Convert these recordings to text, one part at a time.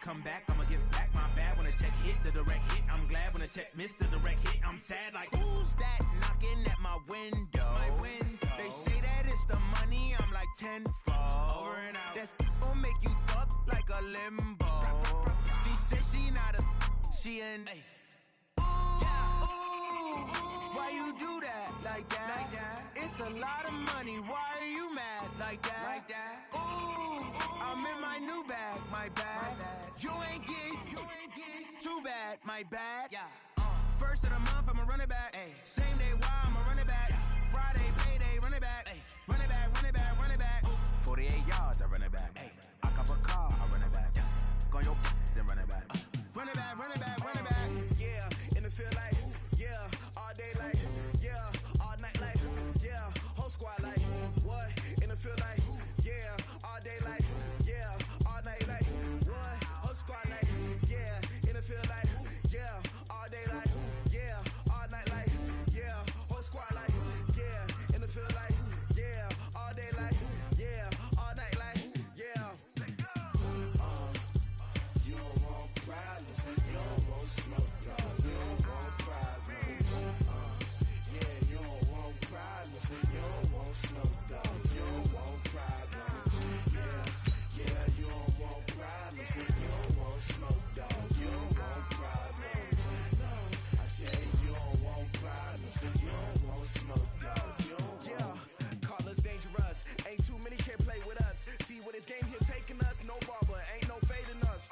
come back, I'ma give back my bad. When a check hit, the direct hit, I'm glad. When a check missed the direct hit, I'm sad. Like, who's that knocking at my window? They say that it's the money, I'm like tenfold. Over and out. That's gon' make you up like a limbo. She said she not a, she an ooh, why you do that like that? It's a lot of money, why are you mad like that? Ooh, I'm in my new bag, my bad. You ain't get too bad, my bad. First of the month, I'ma run it back. Same day, why I'ma run it back. Friday, payday, run it back. Run it back, run it back, run it back. 48 yards, I run it back. I cop a car, I run it back. Go your then run it back. Run it back, run it back, run it back. Yeah, in the field like, yeah, all day like, yeah, all night like, yeah, whole squad like, what? In the field like, yeah, all day like, yeah, all night like, what? Whole squad like, yeah, in the field like, yeah, all day like, yeah, all night like, yeah, whole squad like, yeah, in the field like, yeah, all day like, yeah, all night like, yeah. You don't want problems, you don't want smoke, dog. You don't want problems. Yeah, you don't want problems, you don't want smoke, dog. You don't want problems. Yeah, you don't want problems, you don't want smoke, dog. You don't want problems. No, I say you don't want problems, you don't want smoke, dog. You don't want. Call us dangerous. Ain't too many can play with us. See what this game here taking us. No barber, ain't no fading us.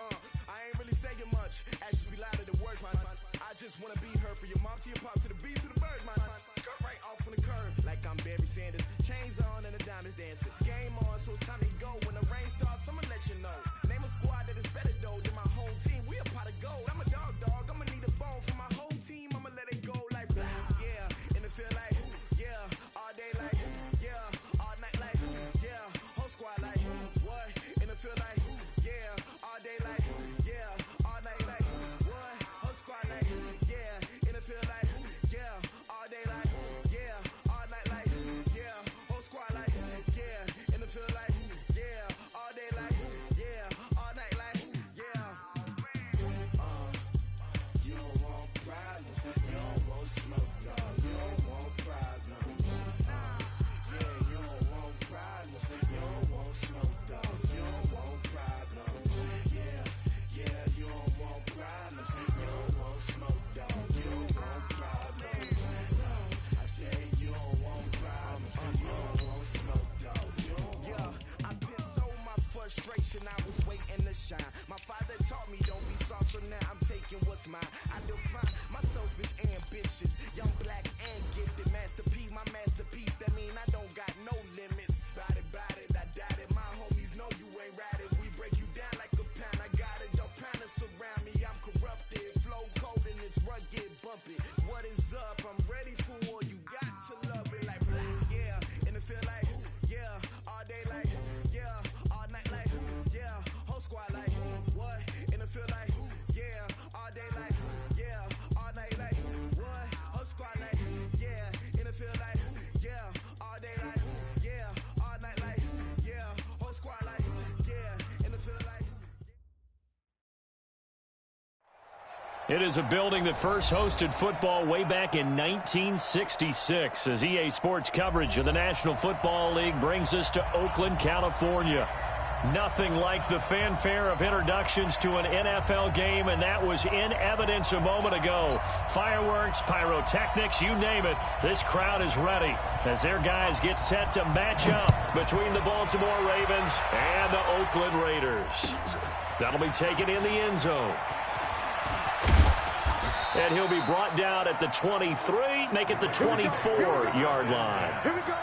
I ain't really saying much. Actions be louder than words, man. I just wanna be heard. For your mom to your pop to the bees to the birds, man. Cut right off on the curb like I'm Barry Sanders. Chains on and the diamonds dancing. Game on, so it's time to go. When the rain starts, I'ma let you know. Name a squad that is better though than my home team. We a pot of gold. I'm a dog. I'ma need a bone for my whole team. I'ma let it go like blah. Yeah, in the field like, yeah, all day like, yeah, all night like, yeah, whole squad like, what? In the field like, yeah, all day like, yeah, all night like, what? Whole squad like, yeah, in the field like, yeah, all day like, yeah, all night like, yeah, whole squad like, yeah, in the field like, yeah, all day like, yeah, all night like, yeah. You don't want problems, you don't want smoke, dog. You don't want problems. Yeah, you don't want problems, you don't want smoke, dog. You don't want problems. Yeah, you don't want problems, you don't want smoke, dog. You don't want problems. No, I say you don't want problems, you don't want smoke, dog. You don't want. Yeah, I've been so my frustration, I was waiting to shine. My father taught me don't be soft, so now I'm taking what's mine. I define myself as ambitious, young, black, and gifted. Master P, my masterpiece, that mean I don't got no limits. Bout it, I doubt it. My homies know you ain't ratted. We break you down like a pound. I got it, don't pound to surround me. I'm corrupted, flow cold and it's rugged, bumpy. What is up? I'm ready for war. You got to love it like blah. Yeah, in the field like, yeah, all day like, yeah, all night like, yeah, whole squad like, what? In the field like, yeah, all day like, yeah, all night like, what? Whole squad like, yeah, in the field like, yeah, all day like, yeah, all night like, yeah, whole squad like, yeah, in the field like. It is a building that first hosted football way back in 1966 as EA Sports coverage of the National Football League brings us to Oakland, California. Nothing like the fanfare of introductions to an NFL game, and that was in evidence a moment ago. Fireworks, pyrotechnics, you name it, this crowd is ready as their guys get set to match up between the Baltimore Ravens and the Oakland Raiders. That'll be taken in the end zone. And he'll be brought down at the 23, make it the 24-yard line. Here we go.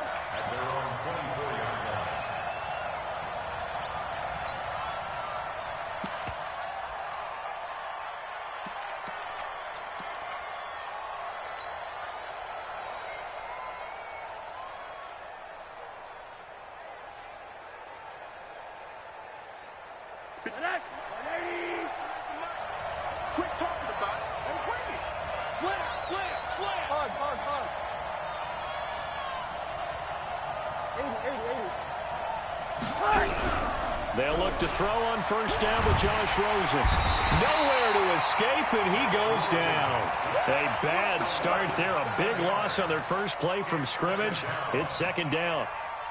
It's that. 180. Quit talking about it and bring it. Slam. Hard. 80. They'll look to throw on first down with Josh Rosen. Nowhere to escape, and he goes down. A bad start there. A big loss on their first play from scrimmage. It's second down.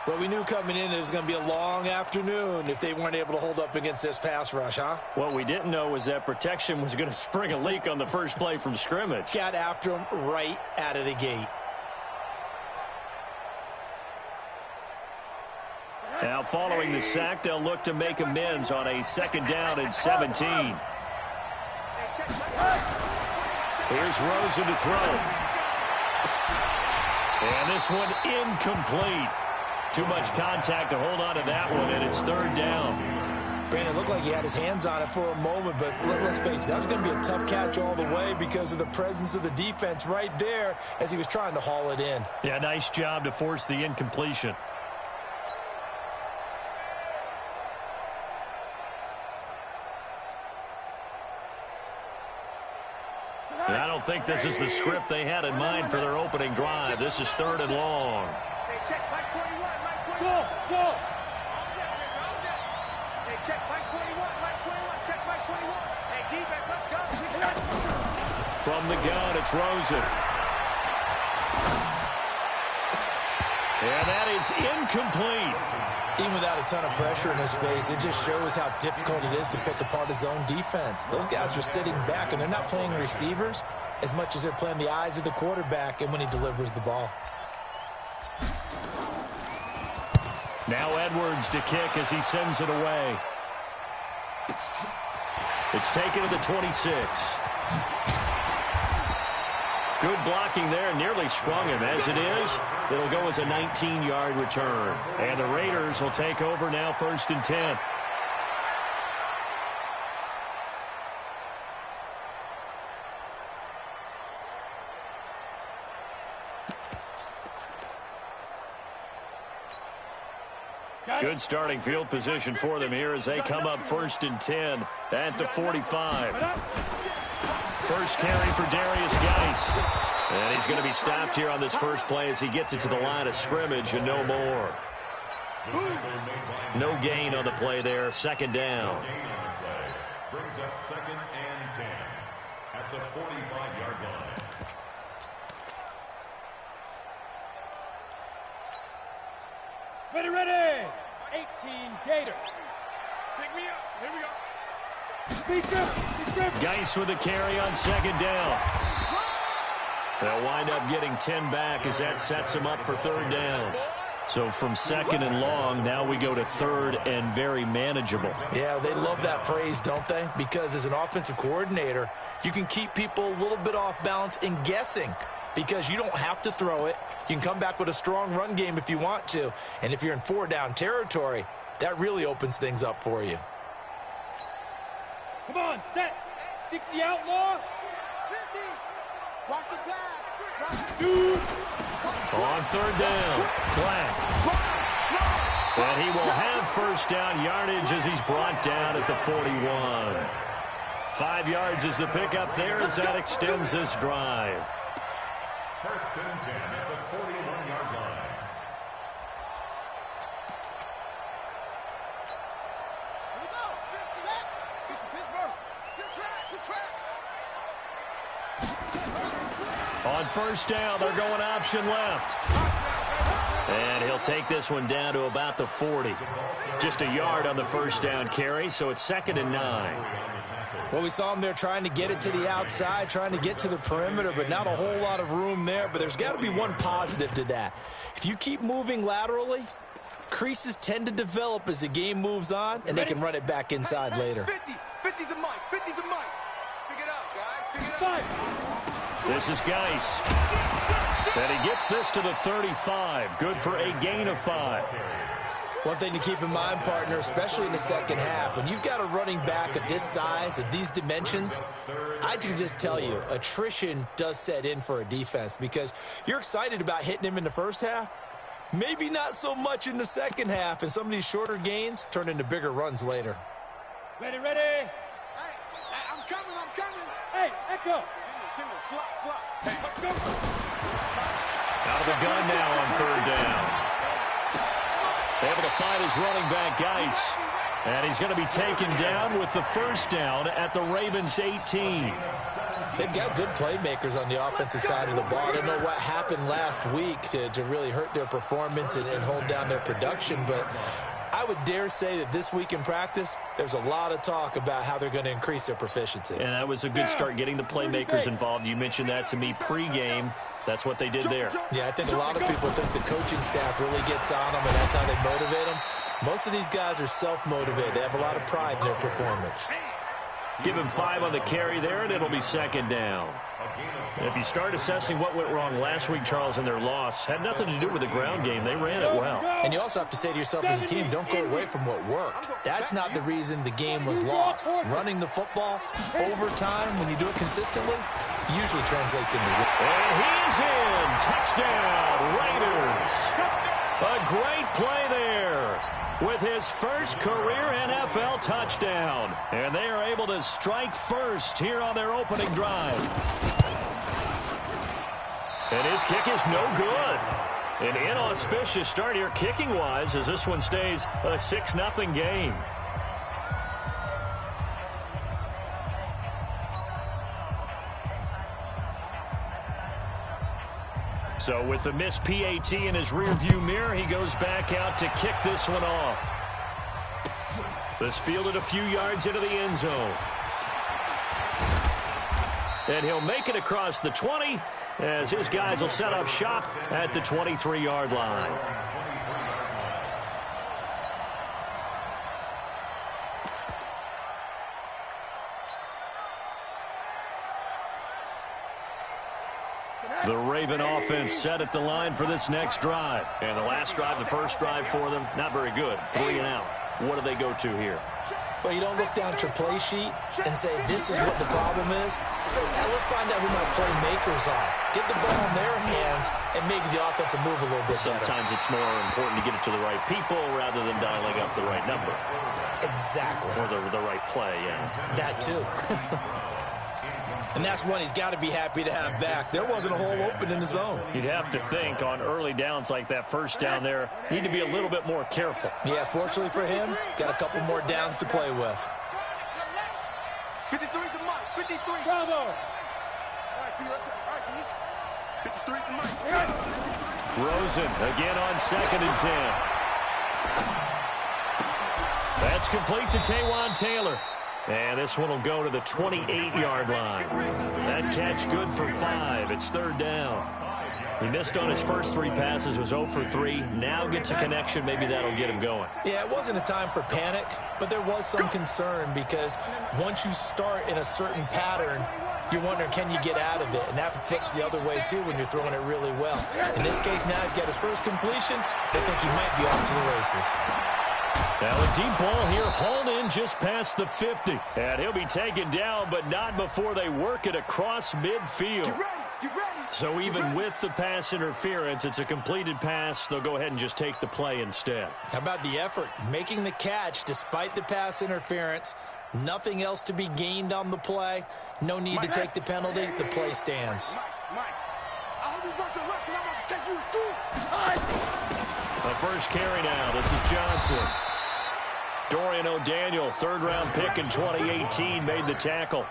Well, we knew coming in it was going to be a long afternoon if they weren't able to hold up against this pass rush, huh? What we didn't know was that protection was going to spring a leak on the first play from scrimmage. Got after him right out of the gate. Now, following the sack, they'll look to make amends on a second down and 17. Here's Rosen to throw. And this one incomplete. Too much contact to hold on to that one, and it's third down. Brandon, it looked like he had his hands on it for a moment, but let's face it, that was going to be a tough catch all the way because of the presence of the defense right there as he was trying to haul it in. Yeah, nice job to force the incompletion. And I don't think this is the script they had in mind for their opening drive. This is third and long. Hey, check Mike 21, Mike 21. Go. Hey, check Mike 21, Mike 21. Check Mike 21. Hey, defense, let's go. From the gun, it's Rosen. And that is incomplete. Even without a ton of pressure in his face, it just shows how difficult it is to pick apart his own defense. Those guys are sitting back, and they're not playing receivers as much as they're playing the eyes of the quarterback and when he delivers the ball. Now Edwards to kick as he sends it away. It's taken to the 26. Good blocking there, nearly sprung him. As it is, it'll go as a 19-yard return. And the Raiders will take over now, first and 10. Good starting field position for them here as they come up first and 10 at the 45. First carry for Darius Geis. And he's going to be stopped here on this first play as he gets it to the line of scrimmage and no more. No gain on the play there. Second down. Brings up second and 10 at the 45-yard line. Ready. 18 Gators. Pick me up. Here we go. Geis with a carry on second down. They'll wind up getting 10 back as that sets him up for third down. So from second and long, now we go to third and very manageable. Yeah, they love that phrase, don't they? Because as an offensive coordinator, you can keep people a little bit off balance and guessing because you don't have to throw it. You can come back with a strong run game if you want to. And if you're in four-down territory, that really opens things up for you. Come on, set. 60 outlaw. 50. Watch the pass. Shoot. On third down, Black. And he will have first down yardage as he's brought down at the 41. 5 yards is the pickup there as that extends this drive. First and 10 at the 41-yard line. On first down, they're going option left. And he'll take this one down to about the 40. Just a yard on the first down carry, so it's second and 9. Well, we saw him there trying to get it to the outside, trying to get to the perimeter, but not a whole lot of room there. But there's got to be one positive to that. If you keep moving laterally, creases tend to develop as the game moves on, and they can run it back inside later. 50 to Mike. 50 to Mike. Pick it up, guys. Pick it up. This is Geis. And he gets this to the 35. Good for a gain of 5. One thing to keep in mind, partner, especially in the second half, when you've got a running back of this size, of these dimensions, I can just tell you, attrition does set in for a defense because you're excited about hitting him in the first half, maybe not so much in the second half, and some of these shorter gains turn into bigger runs later. Ready. Hey, I'm coming. Hey, Echo. Single, slot. Hey, Let's go. Out of the gun now on third down. Able to find his running back, Geis. And he's going to be taken down with the first down at the Ravens' 18. They've got good playmakers on the offensive side of the ball. I don't know what happened last week to really hurt their performance and hold down their production, but I would dare say that this week in practice, there's a lot of talk about how they're going to increase their proficiency. And that was a good start, getting the playmakers involved. You mentioned that to me pregame. That's what they did there. Yeah, I think a lot of people think the coaching staff really gets on them, and that's how they motivate them. Most of these guys are self-motivated. They have a lot of pride in their performance. Give him 5 on the carry there, and it'll be second down. If you start assessing what went wrong last week, Charles, in their loss, had nothing to do with the ground game. They ran it well. And you also have to say to yourself as a team, don't go away from what worked. That's not the reason the game was lost. Running the football over time, when you do it consistently, usually translates into win. And he's in. Touchdown, Raiders. A great play there with his first career NFL touchdown. And they are able to strike first here on their opening drive. And his kick is no good. An inauspicious start here kicking-wise as this one stays a 6-0 game. So with the missed PAT in his rearview mirror, he goes back out to kick this one off. This fielded a few yards into the end zone. And he'll make it across the 20 as his guys will set up shop at the 23-yard line. The Raven offense set at the line for this next drive. And the last drive, the first drive for them, not very good. 3 and out. What do they go to here? Well, you don't look down at your play sheet and say, this is what the problem is. Now, let's find out who my playmakers are. Get the ball in their hands and maybe the offense will move a little bit better. Sometimes it's more important to get it to the right people rather than dialing up the right number. Exactly. Or the right play, yeah. That too. And that's one he's got to be happy to have back. There wasn't a hole open in the zone. You'd have to think on early downs like that first down there, need to be a little bit more careful. Yeah, fortunately for him, got a couple more downs to play with. 53 to Mike. 53. Bravo. All right, T. 53 to Mike. Rosen again on 2nd and 10. That's complete to Taywan Taylor. And this one will go to the 28-yard line. That catch good for 5. It's 3rd down. He missed on his first 3 passes, was 0 for 3. Now gets a connection. Maybe that'll get him going. Yeah, it wasn't a time for panic, but there was some concern because once you start in a certain pattern, you're wondering, can you get out of it? And that flips the other way, too, when you're throwing it really well. In this case, now he's got his first completion. They think he might be off to the races. Now a deep ball here, hauled in just past the 50. And he'll be taken down, but not before they work it across midfield. Get ready. So even with the pass interference, it's a completed pass. They'll go ahead and just take the play instead. How about the effort? Making the catch despite the pass interference. Nothing else to be gained on the play. No need to take the penalty. The play stands. Mike, I hope you work your left because I'm about to take you to school. The first carry now. This is Johnson. Dorian O'Daniel, 3rd-round pick in 2018, made the tackle.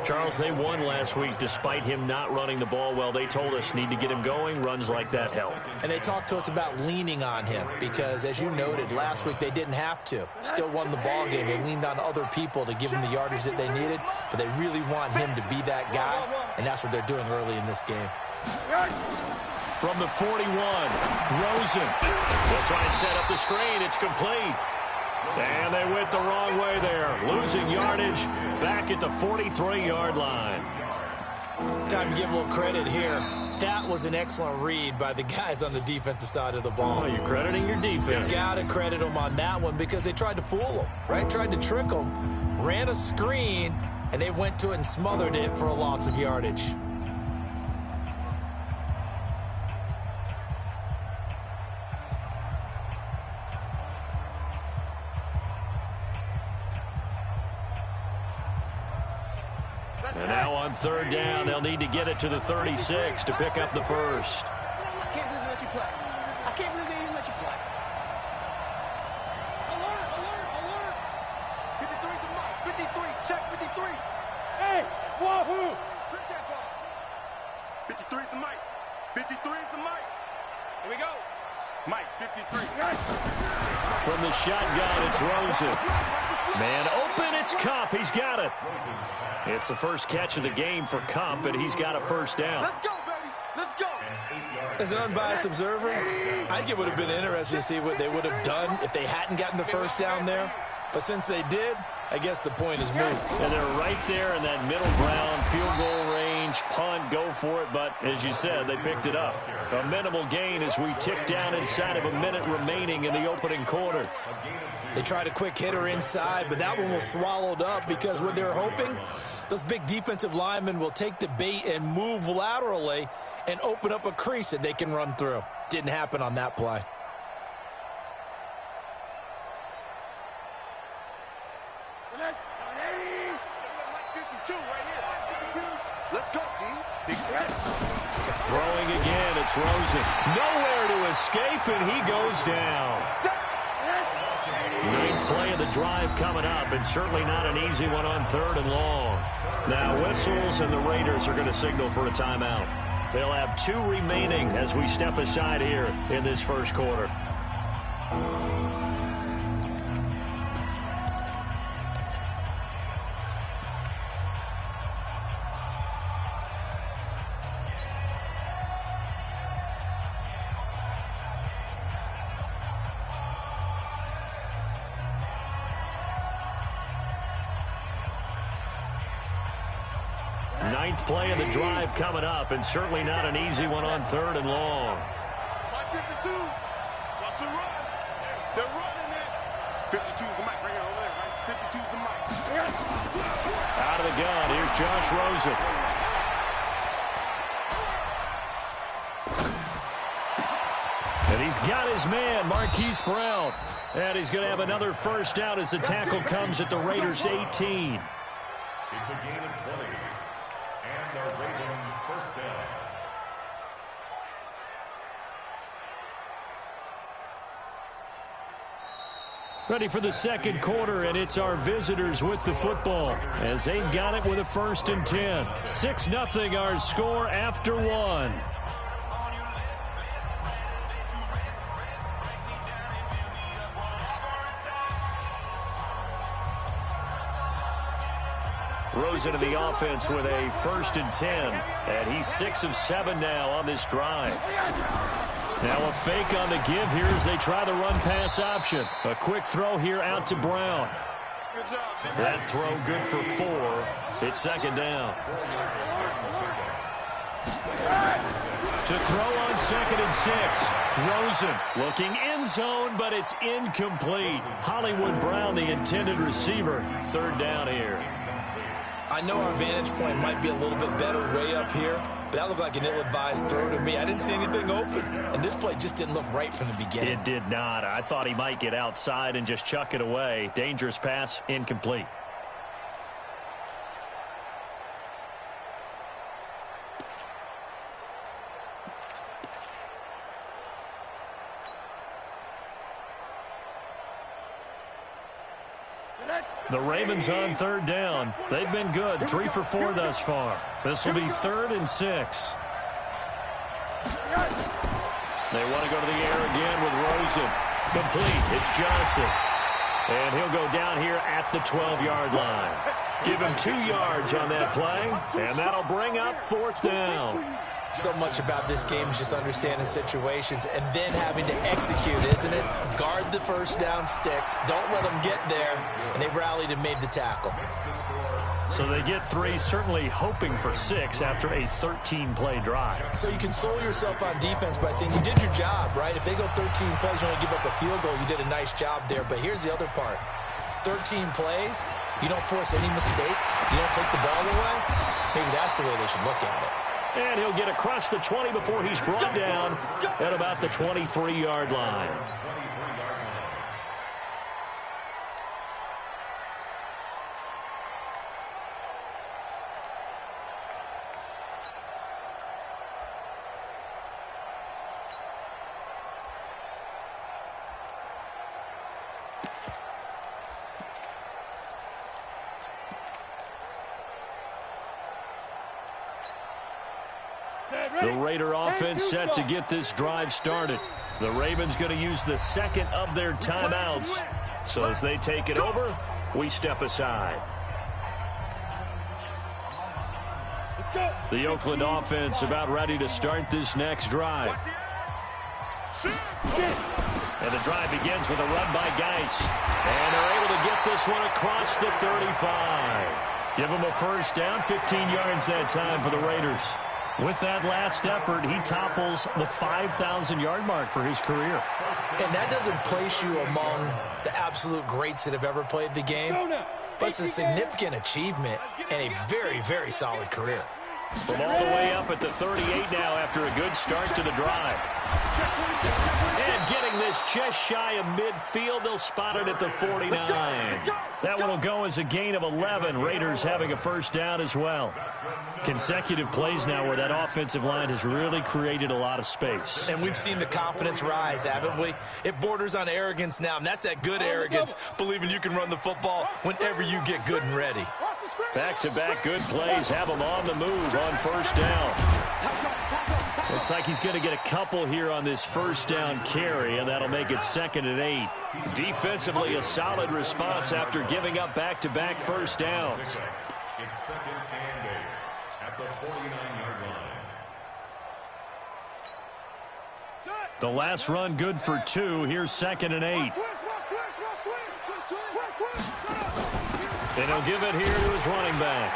Charles, they won last week despite him not running the ball well. They told us need to get him going. Runs like that help. And they talked to us about leaning on him because, as you noted, last week they didn't have to. Still won the ball game. They leaned on other people to give them the yardage that they needed, but they really want him to be that guy, and that's what they're doing early in this game. From the 41, Rosen. They'll try and set up the screen. It's complete. And they went the wrong way there. Losing yardage back at the 43-yard line. Time to give a little credit here. That was an excellent read by the guys on the defensive side of the ball. Oh, you're crediting your defense. Got to credit them on that one because they tried to fool them, right? Tried to trick them, ran a screen, and they went to it and smothered it for a loss of yardage. And now on 3rd down, they'll need to get it to the 36 to pick up the first. I can't believe they let you play. I can't believe they even let you play. Alert, alert, alert. 53. Check 53. Hey, Wahoo! Strip that ball. 53 is the mic. 53 is the mic. Here we go. Mike, 53. From the shotgun, it's Rosen. Man open, it's Kupp. He's got it. It's the first catch of the game for Kupp, and he's got a first down. Let's go, baby. Let's go. As an unbiased observer, I think it would have been interesting to see what they would have done if they hadn't gotten the first down there. But since they did, I guess the point is moot. And they're right there in that middle ground, field goal range, punt, go for it. But as you said, they picked it up. A minimal gain as we tick down inside of a minute remaining in the opening quarter. They tried a quick hitter inside, but that one was swallowed up because what they're hoping, those big defensive linemen will take the bait and move laterally and open up a crease that they can run through. Didn't happen on that play. Let's go, D. Throwing again, it's Rosen. Nowhere to escape, and he goes down. Ninth play of the drive coming up, and certainly not an easy one on 3rd and long. Now whistles, and the Raiders are going to signal for a timeout. They'll have 2 remaining as we step aside here in this first quarter. Ninth play of the drive coming up, and certainly not an easy one on 3rd and long. 52. What's the run? They're running it. 52 is the mic right here over there, right? 52 is the mic. Out of the gun, here's Josh Rosen. And he's got his man, Marquise Brown. And he's going to have another first down as the tackle comes at the Raiders' 18. It's a gain of 20. And a Raven first down. Ready for the second quarter, and it's our visitors with the football as they've got it with a 1st and 10. 6-0 our score after 1. Rosen in the offense with a 1st and 10, and he's 6 of 7 now on this drive. Now a fake on the give here as they try the run-pass option. A quick throw here out to Brown. Good job, man. That throw good for 4. It's 2nd down. To throw on 2nd and 6. Rosen looking end zone, but it's incomplete. Hollywood Brown, the intended receiver. 3rd down here. I know our vantage point might be a little bit better way up here, but that looked like an ill-advised throw to me. I didn't see anything open, and this play just didn't look right from the beginning. It did not. I thought he might get outside and just chuck it away. Dangerous pass, incomplete. The Ravens on 3rd down. They've been good. 3 for 4 thus far. This will be 3rd and 6. They want to go to the air again with Rosen. Complete. It's Johnson. And he'll go down here at the 12-yard line. Give him 2 yards on that play, and that'll bring up 4th down. So much about this game is just understanding situations and then having to execute, isn't it? Guard the first down sticks. Don't let them get there. And they rallied and made the tackle. So they get 3, certainly hoping for 6 after a 13-play drive. So you console yourself on defense by saying you did your job, right? If they go 13 plays, you only give up a field goal, you did a nice job there. But here's the other part. 13 plays, you don't force any mistakes, you don't take the ball away. Maybe that's the way they should look at it. And he'll get across the 20 before he's brought down at about the 23-yard line. The Raider offense set to get this drive started. The Ravens going to use the second of their timeouts. So as they take it over, we step aside. The Oakland offense about ready to start this next drive. And the drive begins with a run by Geis. And they're able to get this one across the 35. Give them a first down, 15 yards that time for the Raiders. With that last effort, he topples the 5,000-yard mark for his career. And that doesn't place you among the absolute greats that have ever played the game. But it's a significant achievement and a very, very solid career. From all the way up at the 38 now after a good start to the drive. And getting this just shy of midfield, they'll spot it at the 49. That one will go as a gain of 11. Raiders having a first down as well. Consecutive plays now where that offensive line has really created a lot of space. And we've seen the confidence rise, haven't we? It borders on arrogance now, and that's that good arrogance, believing you can run the football whenever you get good and ready. Back-to-back good plays have him on the move on first down. Looks like he's going to get a couple here on this first down carry, and that'll make it 2nd and 8. Defensively, a solid response after giving up back-to-back first downs. It's 2nd and 8 at the 49-yard line. The last run good for 2. Here's 2nd and 8. And he'll give it here to his running back.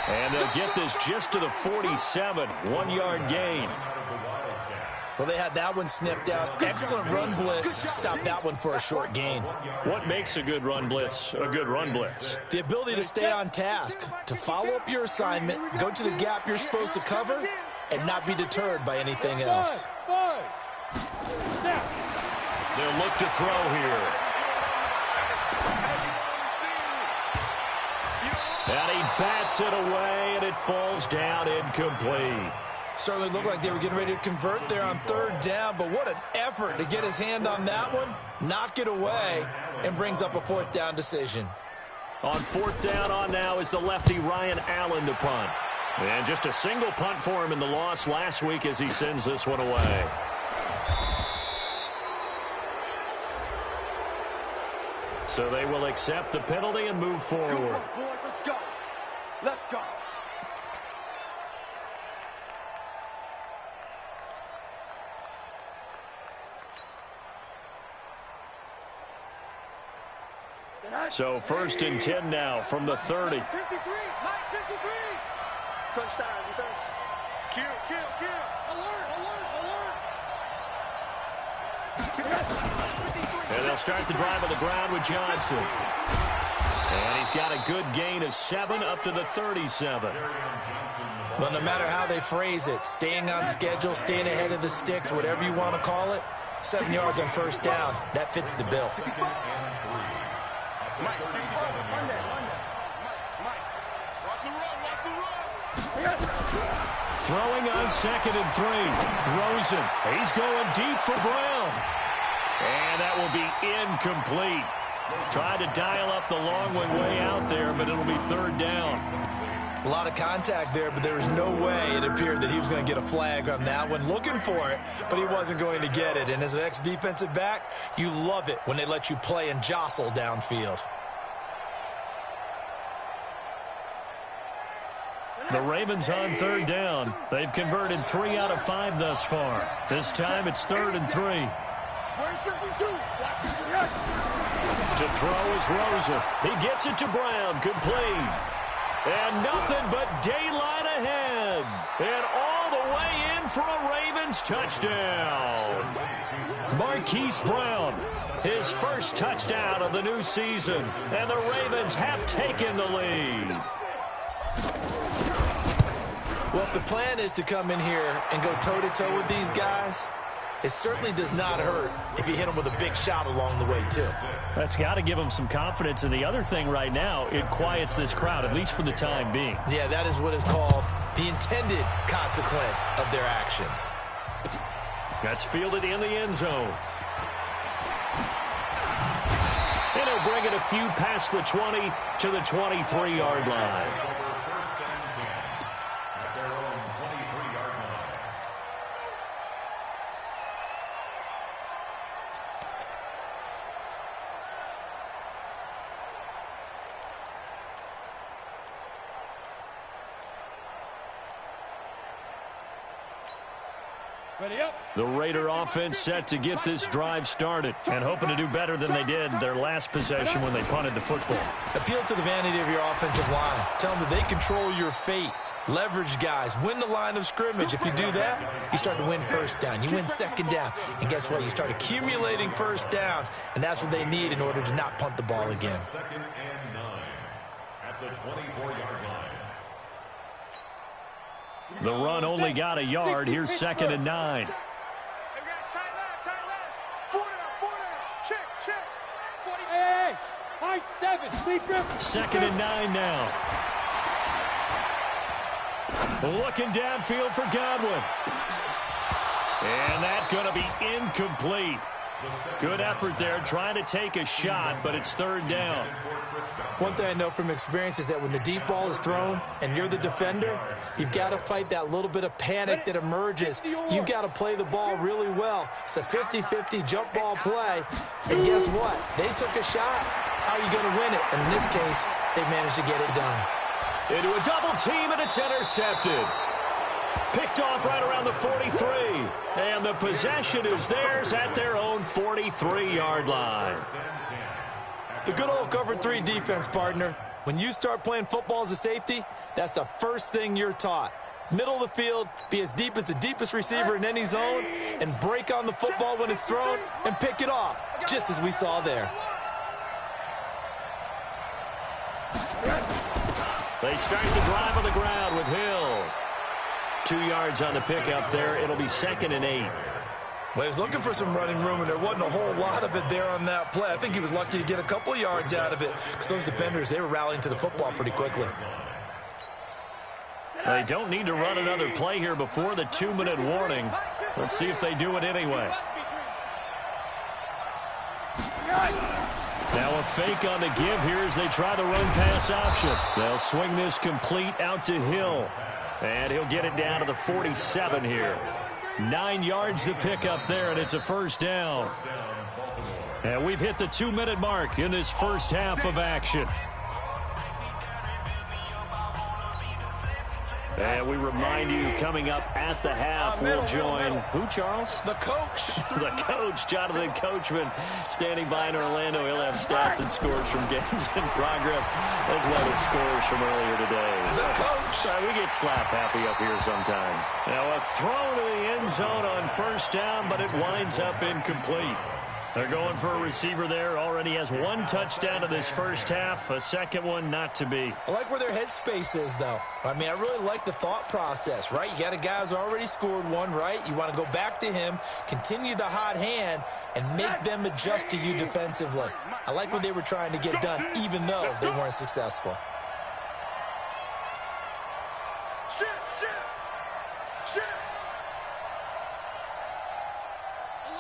And they'll get this just to the 47. 1-yard gain. Well, they had that one sniffed out. Excellent run blitz. Stop that one for a short gain. What makes a good run blitz a good run blitz? The ability to stay on task, to follow up your assignment, go to the gap you're supposed to cover, and not be deterred by anything else. They'll look to throw here. And he bats it away, and it falls down incomplete. Certainly looked like they were getting ready to convert there on 3rd down, but what an effort to get his hand on that one, knock it away, and brings up a 4th down decision. On 4th down on now is the lefty Ryan Allen to punt. And just a single punt for him in the loss last week as he sends this one away. So they will accept the penalty and move forward. Let's go. Let's go. So 1st and 10 now from the 30. 53. Touchdown defense. Kill. Alert. And they'll start the drive on the ground with Johnson. And he's got a good gain of 7 up to the 37. Well, no matter how they phrase it, staying on schedule, staying ahead of the sticks, whatever you want to call it, 7 yards on first down, that fits the bill. Throwing on 2nd and 3. Rosen. He's going deep for Brown. And that will be incomplete. Tried to dial up the long way out there, but it'll be 3rd down. A lot of contact there, but there was no way it appeared that he was going to get a flag on that one. Looking for it, but he wasn't going to get it. And as an ex-defensive back, you love it when they let you play and jostle downfield. The Ravens on 3rd down. They've converted 3 out of 5 thus far. This time it's 3rd and 3. Where's 52? To throw is Rosen. He gets it to Brown. Complete. And nothing but daylight ahead. And all the way in for a Ravens touchdown. Marquise Brown, his first touchdown of the new season. And the Ravens have taken the lead. Well, if the plan is to come in here and go toe-to-toe with these guys, it certainly does not hurt if you hit them with a big shot along the way, too. That's got to give them some confidence. And the other thing right now, it quiets this crowd, at least for the time being. Yeah, that is what is called the intended consequence of their actions. That's fielded in the end zone. And he'll bring it a few past the 20 to the 23-yard line. Ready up. The Raider offense set to get this drive started and hoping to do better than they did their last possession when they punted the football. Appeal to the vanity of your offensive line. Tell them that they control your fate. Leverage guys. Win the line of scrimmage. If you do that, you start to win first down. You win second down. And guess what? You start accumulating first downs. And that's what they need in order to not punt the ball again. 2nd and 9 at the 24-yard line. The run only got a yard. Here's 2nd and 9. Tight left. 4 down. Check. Hey, high 7. Sleeper. 2nd and 9 now. Looking downfield for Godwin. And that's going to be incomplete. Good effort there, trying to take a shot, but it's 3rd down. One thing I know from experience is that when the deep ball is thrown and you're the defender, you've got to fight that little bit of panic that emerges. You've got to play the ball really well. It's a 50-50 jump ball play. And guess what? They took a shot. How are you going to win it? And in this case, they managed to get it done. Into a double team, and it's intercepted. Picked off right around the 43. And the possession is theirs at their own 43-yard line. The good old cover 3 defense, partner. When you start playing football as a safety, that's the first thing you're taught. Middle of the field, be as deep as the deepest receiver in any zone, and break on the football when it's thrown and pick it off, just as we saw there. They start the drive on the ground with Hill. 2 yards on the pickup there. It'll be 2nd and 8. Well, he was looking for some running room, and there wasn't a whole lot of it there on that play. I think he was lucky to get a couple of yards out of it because those defenders, they were rallying to the football pretty quickly. They don't need to run another play here before the 2-minute warning. Let's see if they do it anyway. Now a fake on the give here as they try the run-pass option. They'll swing this complete out to Hill. And he'll get it down to the 47 here. 9 yards to pick up there, and it's a 1st down. And we've hit the 2-minute mark in this first half of action. And we remind you, coming up at the half, we'll join who, Charles? The coach. The coach, Jonathan Coachman, standing by in Orlando. He'll have stats and scores from games in progress, as well as scores from earlier today. The coach. We get slap happy up here sometimes. Now a throw to the end zone on 1st down, but it winds up incomplete. They're going for a receiver there. Already has 1 touchdown in this first half. A second one not to be. I like where their headspace is, though. I mean, I really like the thought process, right? You got a guy who's already scored 1, right? You want to go back to him, continue the hot hand, and make them adjust to you defensively. I like what they were trying to get done, even though they weren't successful. Shift.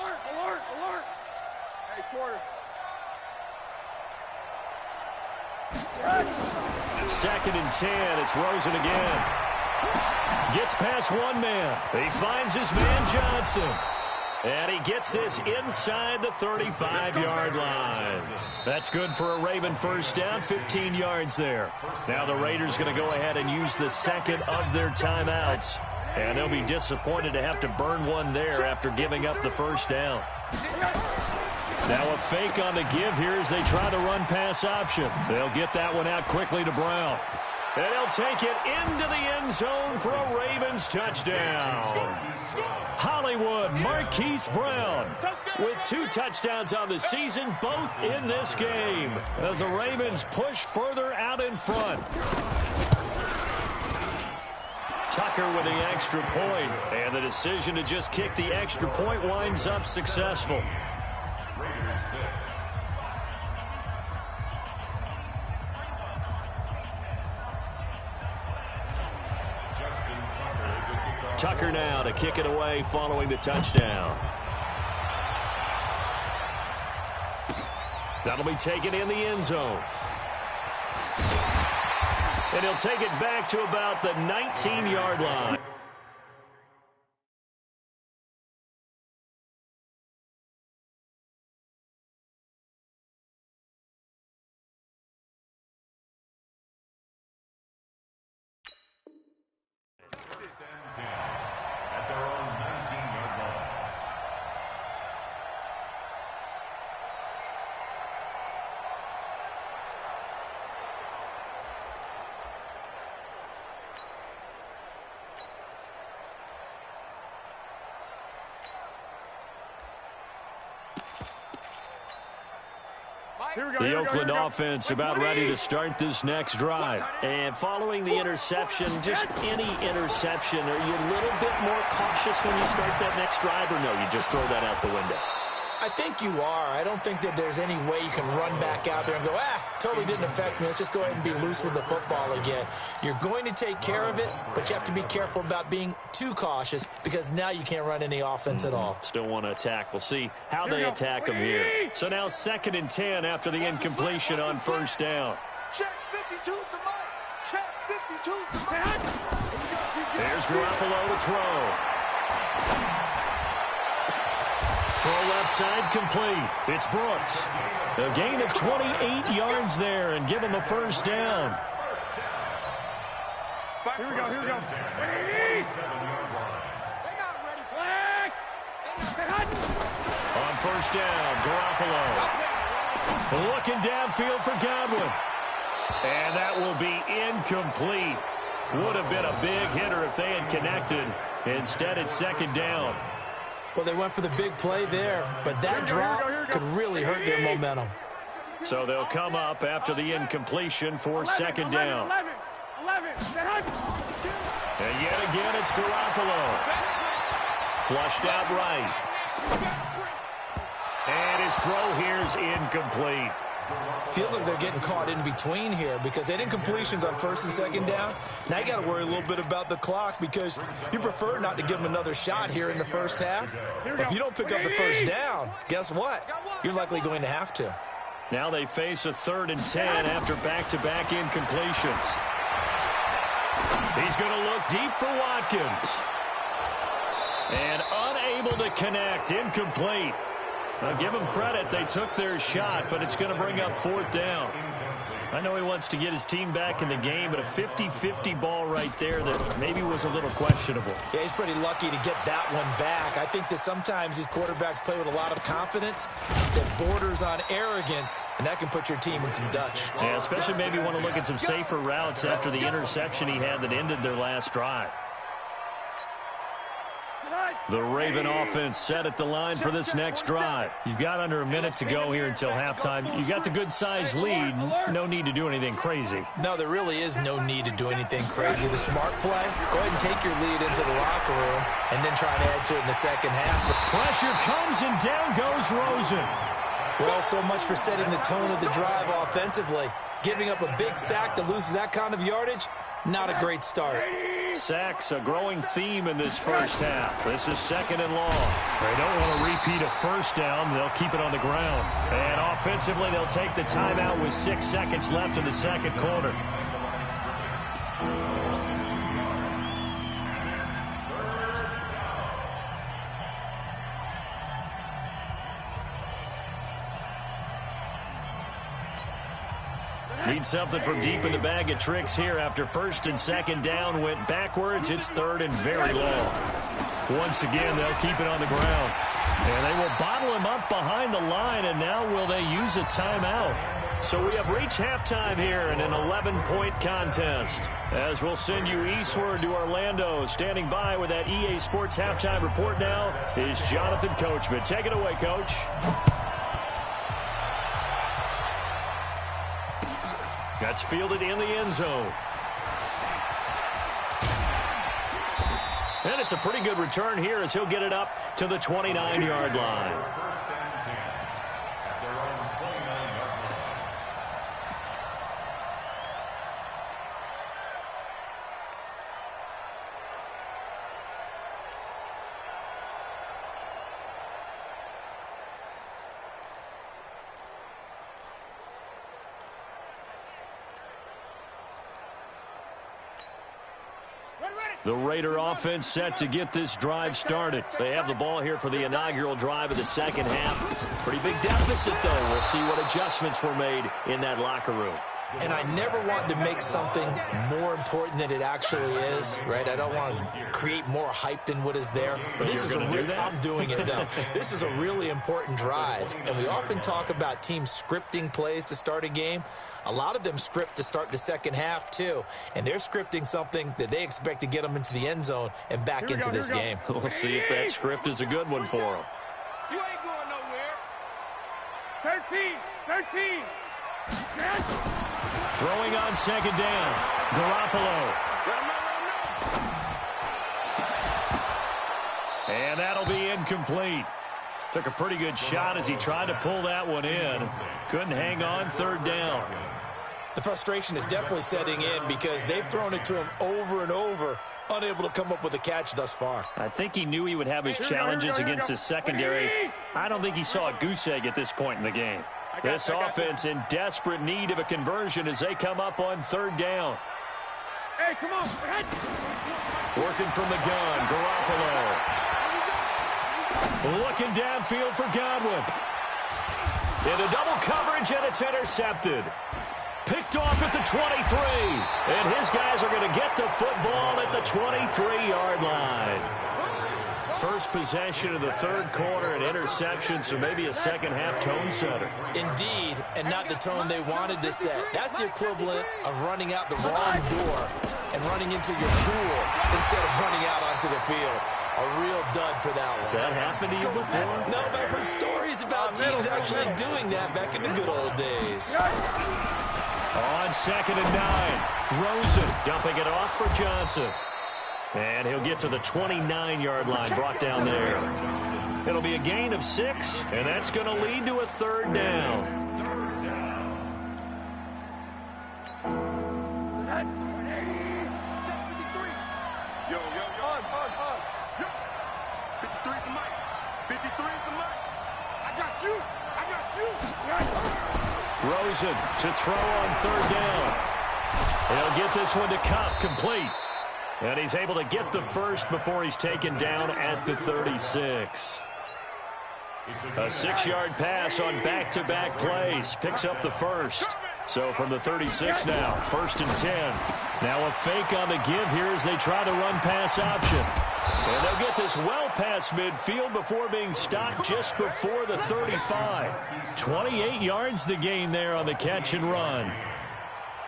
Alert. Hey, quarter. 2nd and 10. It's Rosen again. Gets past 1 man. He finds his man Johnson. And he gets this inside the 35-yard line. That's good for a Raven 1st down, 15 yards there. Now the Raiders going to go ahead and use the second of their timeouts. And they'll be disappointed to have to burn one there after giving up the 1st down. Now a fake on the give here as they try the run-pass option. They'll get that one out quickly to Brown. And he'll take it into the end zone for a Ravens touchdown. Hollywood Marquise Brown with 2 touchdowns on the season, both in this game, as the Ravens push further out in front. Tucker with the extra point, and the decision to just kick the extra point winds up successful. Raiders 6. Tucker now to kick it away following the touchdown. That'll be taken in the end zone. And he'll take it back to about the 19-yard line. At their own 19-yard The Oakland offense about ready to start this next drive. And following the interception, just any interception, are you a little bit more cautious when you start that next drive, or no, you just throw that out the window? I think you are. I don't think that there's any way you can run back out there and go, totally didn't affect me. Let's just go ahead and be loose with the football again. You're going to take care of it, but you have to be careful about being too cautious because now you can't run any offense at all. Still want to attack. We'll see how they attack them here. So now 2nd and 10 after the incompletion on first down. Check 52's the mic. Check 52's the mic. There's Garoppolo to throw. Throw left side complete. It's Brooks. A gain of 28 yards there and give him the first down. Here we go. They're not ready. Flag. On first down, Garoppolo. Looking downfield for Godwin. And that will be incomplete. Would have been a big hitter if they had connected. Instead, it's 2nd down. Well, they went for the big play there, but that drop could really hurt their momentum. So they'll come up after the incompletion for 2nd down. 11. And yet again, it's Garoppolo. Flushed out right. And his throw here is incomplete. Feels like they're getting caught in between here because they did incompletions on 1st and 2nd down. Now you got to worry a little bit about the clock because you prefer not to give them another shot here in the first half. But if you don't pick up the first down, guess what? You're likely going to have to. Now they face a 3rd and 10 after back-to-back incompletions. He's going to look deep for Watkins. And unable to connect, incomplete. Now, give them credit. They took their shot, but it's going to bring up 4th down. I know he wants to get his team back in the game, but a 50-50 ball right there that maybe was a little questionable. Yeah, he's pretty lucky to get that one back. I think that sometimes these quarterbacks play with a lot of confidence that borders on arrogance, and that can put your team in some Dutch. Yeah, especially maybe want to look at some safer routes after the interception he had that ended their last drive. The Raven offense set at the line for this next drive. You've got under a minute to go here until halftime. You've got the good-sized lead. No need to do anything crazy. No, there really is no need to do anything crazy. The smart play, go ahead and take your lead into the locker room and then try and add to it in the second half. Pressure comes and down goes Rosen. Well, so much for setting the tone of the drive offensively. Giving up a big sack that loses that kind of yardage, not a great start. Sacks, a growing theme in this first half. This is 2nd and long. They don't want to repeat a first down. They'll keep it on the ground. And offensively, they'll take the timeout with 6 seconds left in the second quarter. Need something from deep in the bag of tricks here after 1st and 2nd down went backwards. It's 3rd and very long. Once again, they'll keep it on the ground. And they will bottle him up behind the line, and now will they use a timeout? So we have reached halftime here in an 11-point contest. As we'll send you eastward to Orlando. Standing by with that EA Sports halftime report now is Jonathan Coachman. Take it away, Coach. That's fielded in the end zone. And it's a pretty good return here as he'll get it up to the 29-yard line. The Raider offense set to get this drive started. They have the ball here for the inaugural drive of the second half. Pretty big deficit, though. We'll see what adjustments were made in that locker room. And I never want to make something more important than it actually is, right? I don't want to create more hype than what is there. But this is I'm doing it, though. This is a really important drive. And we often talk about teams scripting plays to start a game. A lot of them script to start the second half, too. And they're scripting something that they expect to get them into the end zone and back into this game. We'll see if that script is a good one for them. You ain't going nowhere. 14, 13. Throwing on second down. Garoppolo. And that'll be incomplete. Took a pretty good shot as he tried to pull that one in. Couldn't hang on third down. The frustration is definitely setting in because they've thrown it to him over and over, unable to come up with a catch thus far. I think he knew he would have his challenges against his secondary. I don't think he saw a goose egg at this point in the game. This offense in desperate need of a conversion as they come up on third down. Hey, come on. Working from the gun, Garoppolo. Looking downfield for Godwin. Into double coverage, and it's intercepted. Picked off at the 23. And his guys are going to get the football at the 23-yard line. First possession of the third quarter, an interception, so maybe a second-half tone setter. Indeed, and not the tone they wanted to set. That's the equivalent of running out the wrong door and running into your pool instead of running out onto the field. A real dud for that one. Has that happened to you before? No, but I've heard stories about teams actually doing that back in the good old days. On second and 9, Rosen dumping it off for Johnson. And he'll get to the 29-yard line, brought down there. It'll be a gain of 6, and that's going to lead to a third down. Rosen to throw on third down. He'll get this one to Kupp, complete. And he's able to get the first before he's taken down at the 36. A 6-yard pass on back-to-back plays. Picks up the first. So from the 36 now, 1st and 10. Now a fake on the give here as they try the run-pass option. And they'll get this well past midfield before being stopped just before the 35. 28 yards the gain there on the catch and run.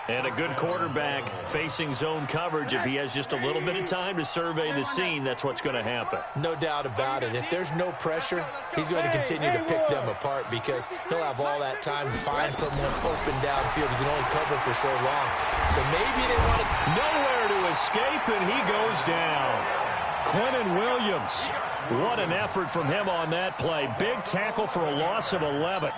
And a good quarterback facing zone coverage. If he has just a little bit of time to survey the scene, that's what's going to happen. No doubt about it. If there's no pressure, he's going to continue to pick them apart because he'll have all that time to find someone open downfield. He can only cover for so long. So maybe they want to... Nowhere to escape, and he goes down. Quinnen Williams. What an effort from him on that play. Big tackle for a loss of 11.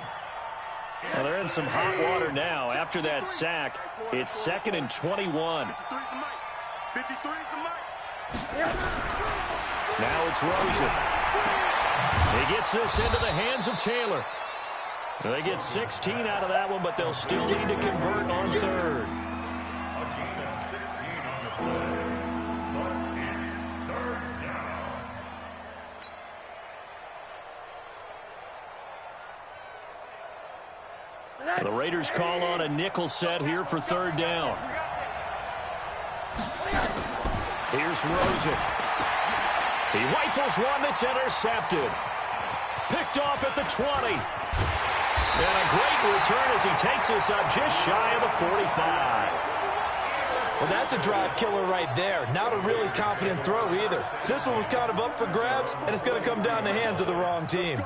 Well, they're in some hot water now. After that sack, it's 2nd and 21. Now it's Rosen. He gets this into the hands of Taylor. They get 16 out of that one, but they'll still need to convert on third. The Raiders call on a nickel set here for third down. Here's Rosen. He rifles one that's intercepted. Picked off at the 20. And a great return as he takes us up just shy of the 45. Well, that's a drive killer right there. Not a really confident throw either. This one was kind of up for grabs, and it's going to come down the hands of the wrong team.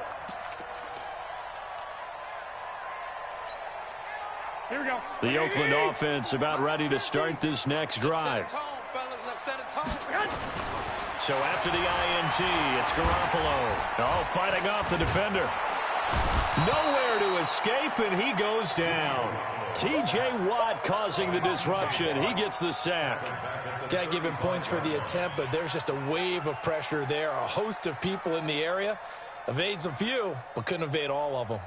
Here we go. The Oakland offense about ready to start this next drive. So after the INT, it's Garoppolo. Oh, fighting off the defender. Nowhere to escape, and he goes down. T.J. Watt causing the disruption. He gets the sack. Can't give him points for the attempt, but there's just a wave of pressure there. A host of people in the area. Evades a few, but couldn't evade all of them.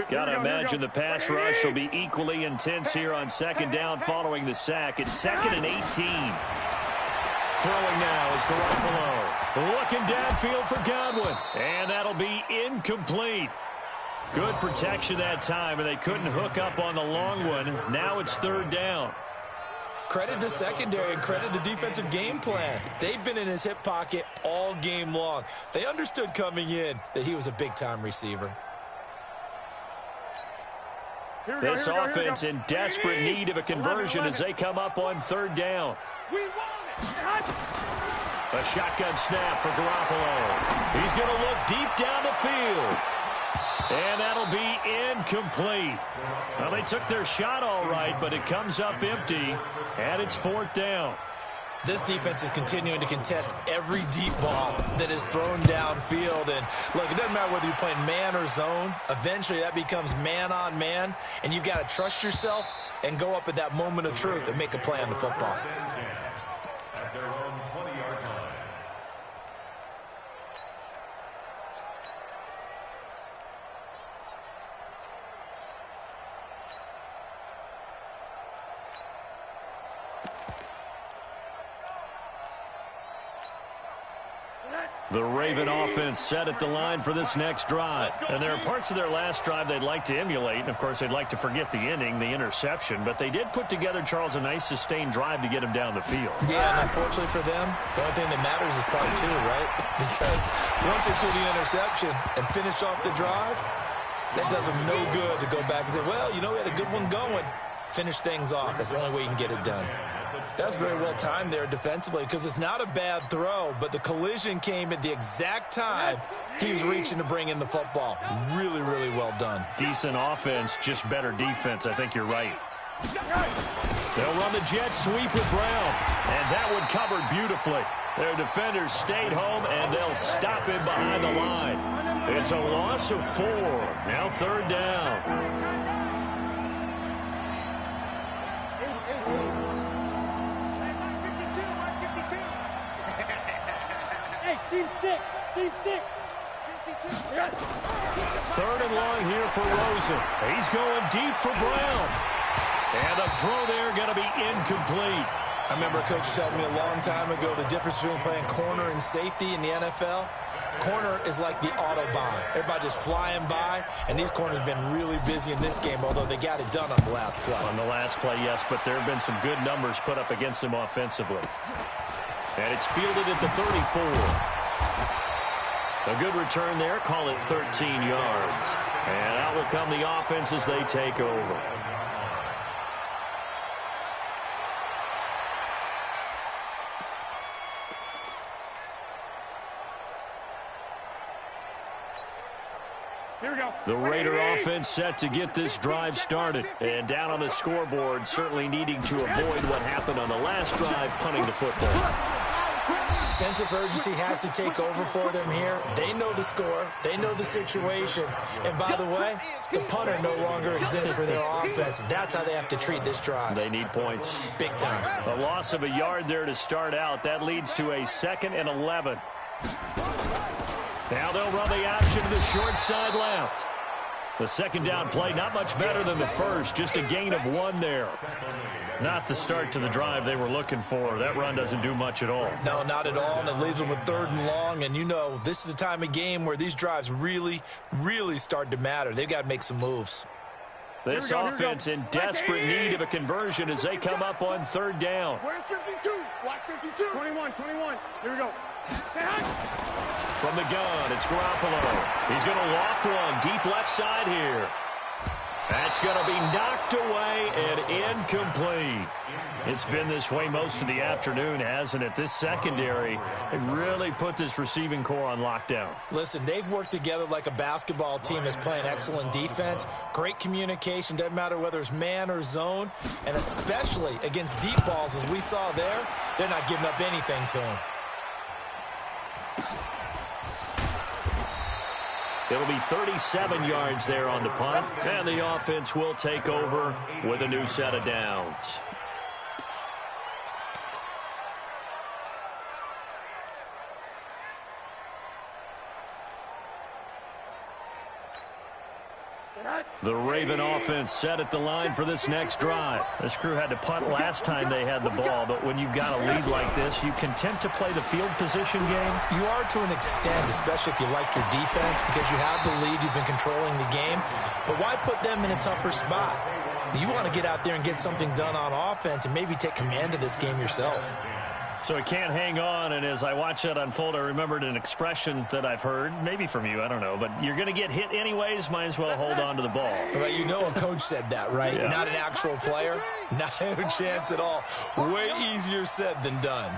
Got to imagine the pass rush will be equally intense here on second down following the sack. It's 2nd and 18. Throwing now is Garoppolo. Looking downfield for Godwin. And that'll be incomplete. Good protection that time, and they couldn't hook up on the long one. Now it's third down. Credit the secondary and credit the defensive game plan. They've been in his hip pocket all game long. They understood coming in that he was a big-time receiver. This offense in desperate need of a conversion as they come up on third down. A shotgun snap for Garoppolo. He's going to look deep down the field. And that'll be incomplete. Well, they took their shot all right, but it comes up empty, and it's fourth down. This defense is continuing to contest every deep ball that is thrown downfield. And, look, it doesn't matter whether you're playing man or zone. Eventually, that becomes man-on-man, and you've got to trust yourself and go up at that moment of truth and make a play on the football. At their own 20-yard line. The Raven offense set at the line for this next drive. And there are parts of their last drive they'd like to emulate. And, of course, they'd like to forget the inning, the interception. But they did put together, Charles, a nice sustained drive to get him down the field. Yeah, and unfortunately for them, the only thing that matters is part two, right? Because once they do the interception and finish off the drive, that does them no good to go back and say, well, you know, we had a good one going. Finish things off. That's the only way you can get it done. That's very well timed there defensively because it's not a bad throw, but the collision came at the exact time he was reaching to bring in the football. Really, really well done. Decent offense, just better defense. I think you're right. They'll run the jet sweep with Brown, and that one covered beautifully. Their defenders stayed home, and they'll stop him behind the line. It's a loss of 4. Now third down. Team 6. Third and long here for Rosen. He's going deep for Brown. And the throw there going to be incomplete. I remember a coach telling me a long time ago the difference between playing corner and safety in the NFL. Corner is like the Autobahn. Everybody just flying by, and these corners have been really busy in this game, although they got it done on the last play. On the last play, yes, but there have been some good numbers put up against them offensively. And it's fielded at the 34. A good return there. Call it 13 yards. And out will come the offense as they take over. Here we go. The Raider offense set to get this drive started. And down on the scoreboard, certainly needing to avoid what happened on the last drive, punting the football. Sense of urgency has to take over for them here. They know the score. They know the situation. And by the way, the punter no longer exists for their offense. That's how they have to treat this drive. They need points. Big time. A loss of a yard there to start out. That leads to a 2nd and 11. Now they'll run the option to the short side left. The second down play, not much better than the first. Just a gain of 1 there. Not the start to the drive they were looking for. That run doesn't do much at all. No, not at all, and it leaves them with 3rd and long. And you know, this is the time of game where these drives really, really start to matter. They've got to make some moves. This offense in desperate need of a conversion as they come up on 3rd down. Where's 52? Watch 52. 21. Here we go. From the gun, it's Garoppolo. He's going to loft one deep left side here. That's going to be knocked away and incomplete. It's been this way most of the afternoon, hasn't it? This secondary, they really put this receiving core on lockdown. Listen, they've worked together like a basketball team that's playing excellent defense. Great communication, doesn't matter whether it's man or zone. And especially against deep balls, as we saw there, they're not giving up anything to them. It'll be 37 yards there on the punt, and the offense will take over with a new set of downs. The Raven offense set at the line for this next drive. This crew had to punt last time they had the ball, but when you've got a lead like this, you content to play the field position game? You are to an extent, especially if you like your defense, because you have the lead, you've been controlling the game. But why put them in a tougher spot? You want to get out there and get something done on offense and maybe take command of this game yourself. So it can't hang on, and as I watch that unfold, I remembered an expression that I've heard, maybe from you, I don't know, but you're going to get hit anyways, might as well hold on to the ball. Well, you know a coach said that, right? Yeah. Not an actual player. Not a chance at all. Way easier said than done.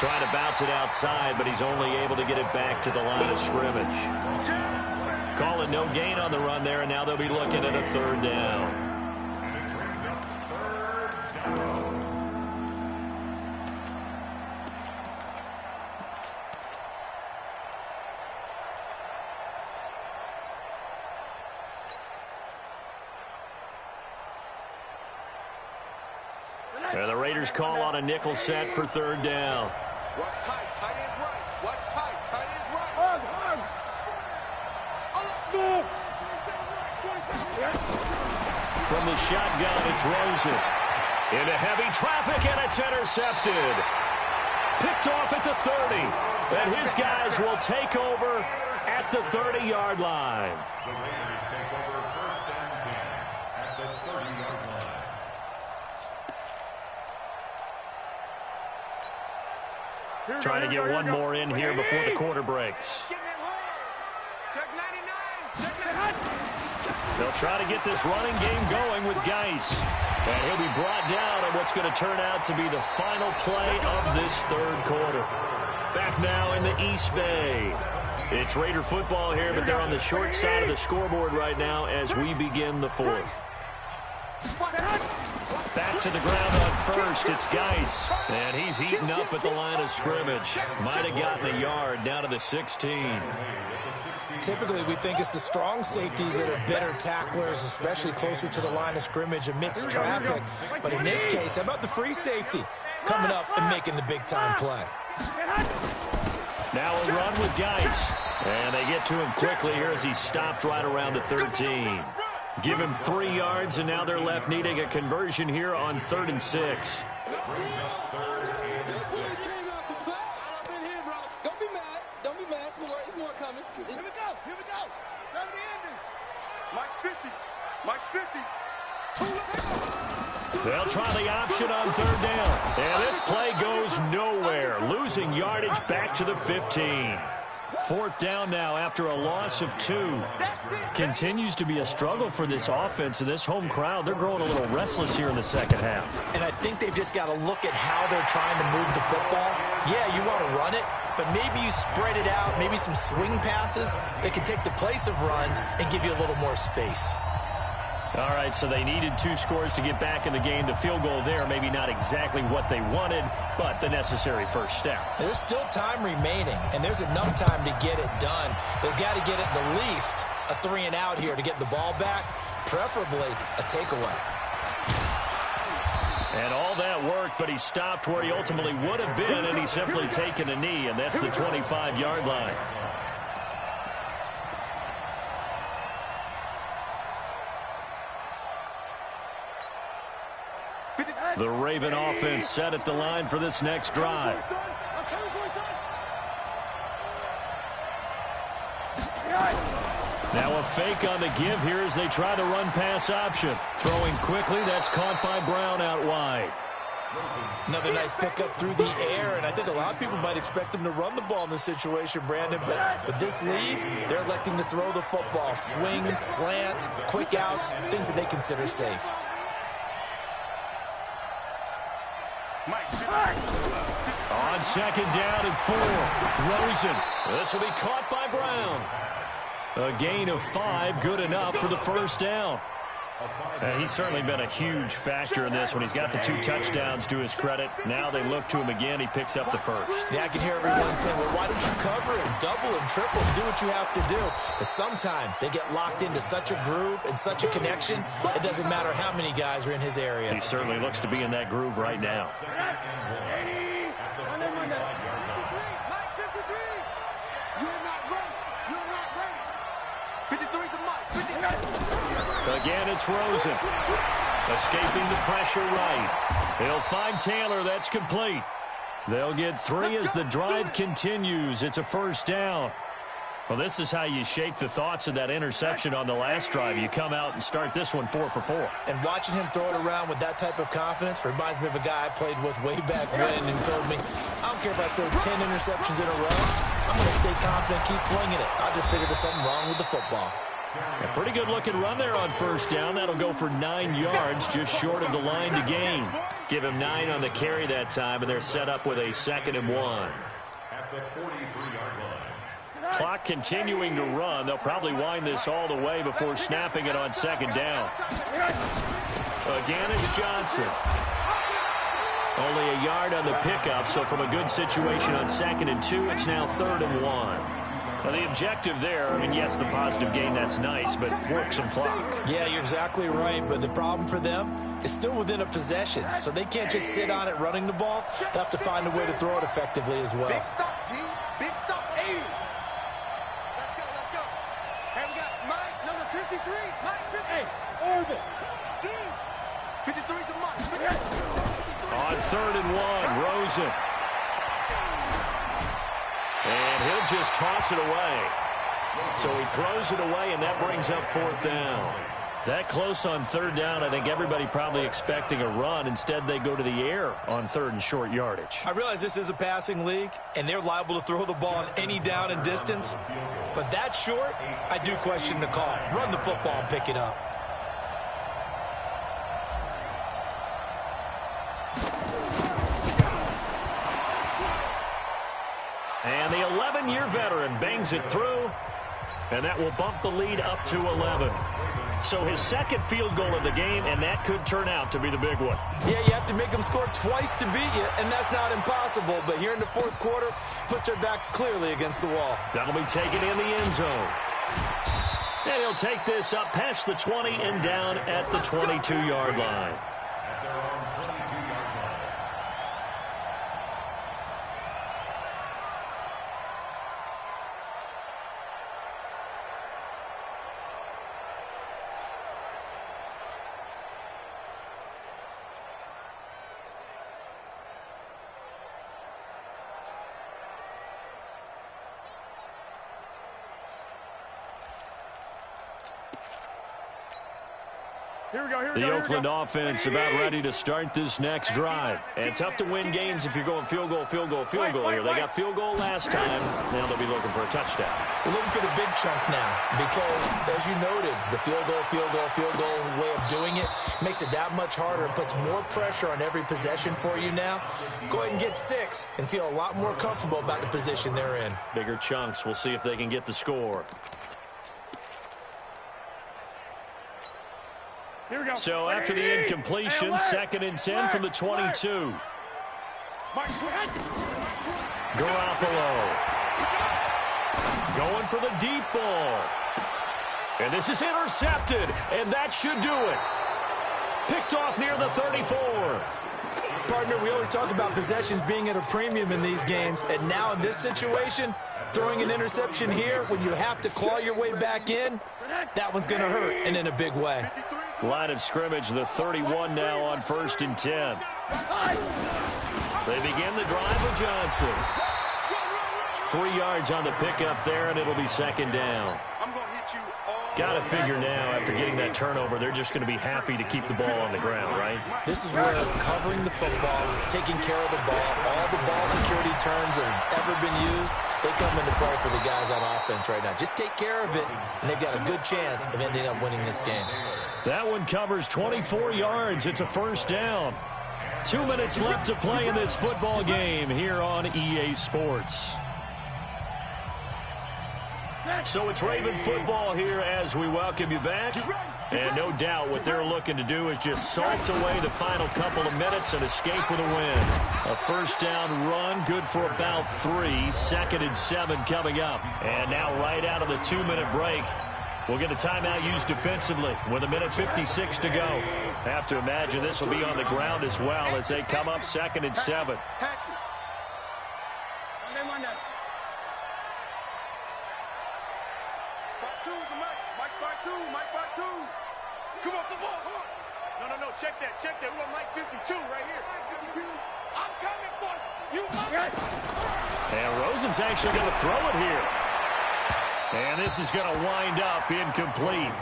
Trying to bounce it outside, but he's only able to get it back to the line of scrimmage. Call it no gain on the run there, and now they'll be looking at a third down. And the Raiders call on a nickel set for third down. Watch tight. Tight is right. Watch tight. Tight is right. From the shotgun, it's Rosen. Into heavy traffic, and it's intercepted. Picked off at the 30. And his guys will take over at the 30-yard line. The Raiders take over first and 10 at the 30-yard line. Trying to get one more in here before the quarter breaks. Check 99. Check 99. They'll try to get this running game going with Geis. And he'll be brought down on what's going to turn out to be the final play of this third quarter. Back now in the East Bay. It's Raider football here, but they're on the short side of the scoreboard right now as we begin the fourth. Back to the ground on first. It's Geis. And he's eaten up at the line of scrimmage. Might have gotten a yard down to the 16. Typically, we think it's the strong safeties that are better tacklers, especially closer to the line of scrimmage amidst traffic. But in this case, how about the free safety coming up and making the big-time play? Now a run with Geis. And they get to him quickly here as he's stopped right around the 13. Give him 3 yards, and now they're left needing a conversion here on 3rd and 6. Don't be mad. Don't be mad. There's more coming. Here we go. Here we go. 70 ending. Mike's 50. Mike's 50. They'll try the option on 3rd down. And this play goes nowhere. Losing yardage back to the 15. 4th down now after a loss of 2. Continues to be a struggle for this offense and this home crowd. They're growing a little restless here in the second half. And I think they've just got to look at how they're trying to move the football. Yeah, you want to run it, but maybe you spread it out, maybe some swing passes that can take the place of runs and give you a little more space. All right, so they needed 2 scores to get back in the game. The field goal there, maybe not exactly what they wanted, but the necessary first step. There's still time remaining, and there's enough time to get it done. They've got to get at the least a 3-and-out here to get the ball back, preferably a takeaway. And all that worked, but he stopped where he ultimately would have been, and he's simply taken a knee, and that's the 25-yard line. The Raven offense set at the line for this next drive. Now a fake on the give here as they try the run-pass option. Throwing quickly, that's caught by Brown out wide. Another nice pickup through the air, and I think a lot of people might expect them to run the ball in this situation, Brandon, but with this lead, they're electing to throw the football. Swings, slants, quick outs, things that they consider safe. On 2nd down and 4. Rosen. This will be caught by Brown. A gain of 5, good enough for the first down. He's certainly been a huge factor in this when he's got the 2 touchdowns to his credit. Now they look to him again. He picks up the first. Yeah, I can hear everyone saying, well, why don't you cover him, double him, triple him, do what you have to do. But sometimes they get locked into such a groove and such a connection, it doesn't matter how many guys are in his area. He certainly looks to be in that groove right now. Again, it's Rosen. Escaping the pressure right. He'll find Taylor. That's complete. They'll get 3 as the drive continues. It's a first down. Well, this is how you shake the thoughts of that interception on the last drive. You come out and start this one 4 for 4. And watching him throw it around with that type of confidence reminds me of a guy I played with way back when who told me, I don't care if I throw 10 interceptions in a row. I'm going to stay confident, keep flinging it. I just figured there's something wrong with the football. A pretty good-looking run there on first down. That'll go for 9 yards, just short of the line to gain. Give him 9 on the carry that time, and they're set up with a 2nd and 1. At the 43-yard line. Clock continuing to run. They'll probably wind this all the way before snapping it on 2nd down. Again, it's Johnson. Only a yard on the pickup, so from a good situation on 2nd and 2, it's now 3rd and 1. Now, the objective there, I mean, yes, the positive gain, that's nice, but work some clock. Yeah, you're exactly right, but the problem for them is still within a possession, so they can't just sit on it running the ball. They have to find a way to throw it effectively as well. Big stop, G. Big stop. Hey. Let's go. Hey, we got Mike, number 53. Mike, 50. Hey, Orbit. 53's the Mike. On 3rd and 1, Rosen. And he'll just toss it away. So he throws it away, and that brings up 4th down. That close on 3rd down, I think everybody probably expecting a run. Instead, they go to the air on 3rd and short yardage. I realize this is a passing league, and they're liable to throw the ball on any down and distance. But that short, I do question the call. Run the football and pick it up. And the 11-year veteran bangs it through, and that will bump the lead up to 11. So his 2nd field goal of the game, and that could turn out to be the big one. Yeah, you have to make them score twice to beat you, and that's not impossible. But here in the 4th quarter, puts their backs clearly against the wall. That'll be taken in the end zone. And he'll take this up past the 20 and down at the 22-yard line. At their own 22-yard line. The Oakland offense about ready to start this next drive. And tough to win games if you're going field goal here. They got field goal last time. Now they'll be looking for a touchdown. We're looking for the big chunk now because, as you noted, the field goal way of doing it makes it that much harder and puts more pressure on every possession for you now. Go ahead and get 6 and feel a lot more comfortable about the position they're in. Bigger chunks. We'll see if they can get the score. So after the incompletion, 2nd and 10 from the 22. Garoppolo going for the deep ball. And this is intercepted, and that should do it. Picked off near the 34. Partner, we always talk about possessions being at a premium in these games, and now in this situation, throwing an interception here when you have to claw your way back in, that one's going to hurt, and in a big way. Line of scrimmage, the 31 now on 1st and 10. They begin the drive with Johnson. 3 yards on the pickup there, and it'll be 2nd down. Got to figure now, after getting that turnover, they're just going to be happy to keep the ball on the ground, right? This is where covering the football, taking care of the ball, all the ball security terms that have ever been used, they come into play for the guys on offense right now. Just take care of it, and they've got a good chance of ending up winning this game. That one covers 24 yards. It's a 1st down. 2 minutes left to play in this football game here on EA Sports. So it's Raven football here as we welcome you back. And no doubt what they're looking to do is just salt away the final couple of minutes and escape with a win. A 1st down run, good for about 3. 2nd and 7 coming up. And now right out of the 2-minute break, we'll get a timeout used defensively with 1:56 to go. Have to imagine this will be on the ground as well as they come up 2nd and 7. Come on, come on. No, check that. We got Mike 52 right here. 52. I'm coming for you. And Rosen's actually going to throw it here. And this is going to wind up incomplete.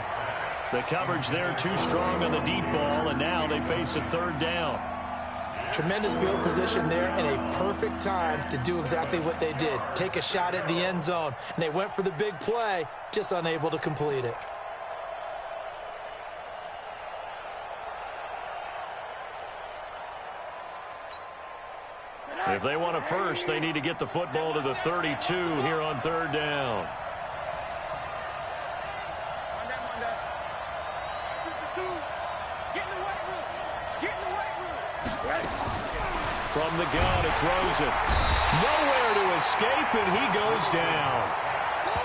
The coverage there too strong on the deep ball, and now they face a third down. Tremendous field position there and a perfect time to do exactly what they did. Take a shot at the end zone, and they went for the big play, just unable to complete it. If they want a first, they need to get the football to the 32 here on third down. From the gun, it's Rosen. Nowhere to escape, and he goes down.